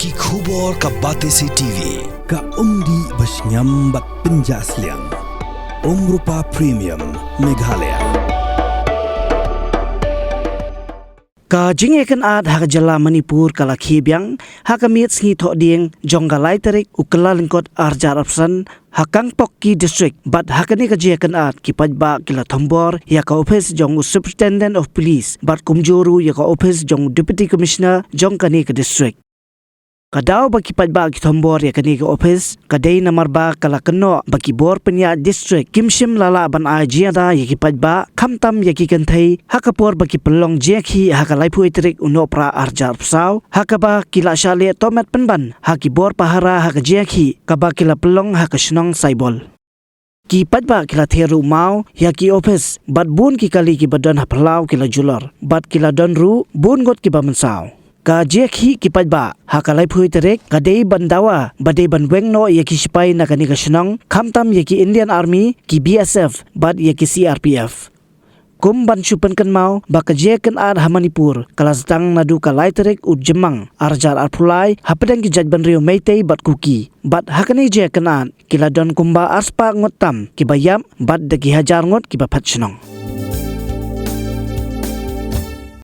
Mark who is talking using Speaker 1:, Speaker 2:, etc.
Speaker 1: Ki khubor ka Batesi TV.
Speaker 2: Ka umdi basnyam bak penjaslian. Rupa Premium Meghalaya.
Speaker 3: Ka jingekan ad hak jala Manipur kala khibyang hakamit sngi tho ding jonggalai tarik ukala lingkot arjar opsan hakang pokki district but hakani ka jingekan ad kipajba kila thombor ya ka office jong superintendent of police but kumjoru ya ka office jong deputy commissioner jong kani ka district. Kadaw bagi pajba ki thombor ya kani ka office kadai namar ba kala keno bagi bor penya district kimshim lala ban ajiada ya ki pajba khamtam ya ki kanthai hakapor bagi pelong jekhi hakalai phu itrik unopra arjar psau hakaba kila shale tomat penban haki bor pahara hak jekhi kaba kila pelong hakashnong saibol ki pajba kila theru mau ya ki office bat bun ki kali ki badan haplau kila julor bat kila don ru bun got ki bamansau ka jekhi ki pajba hakalai phui terek kadei bandawa badei banweng no yaki sipai nakani kashnong khamtam yaki Indian Army ki BSF bad yaki CRPF kum ban chupan kan mau baka jekan ad Manipur kalasdang nadu kalai terek ujemang arjar arpulai hapadang ki jajban rio meitei bat kuki bad hakani jekan ad kila don kumba arspa ngotam ki bayam bad dagi hajar ngot ki baphat shnong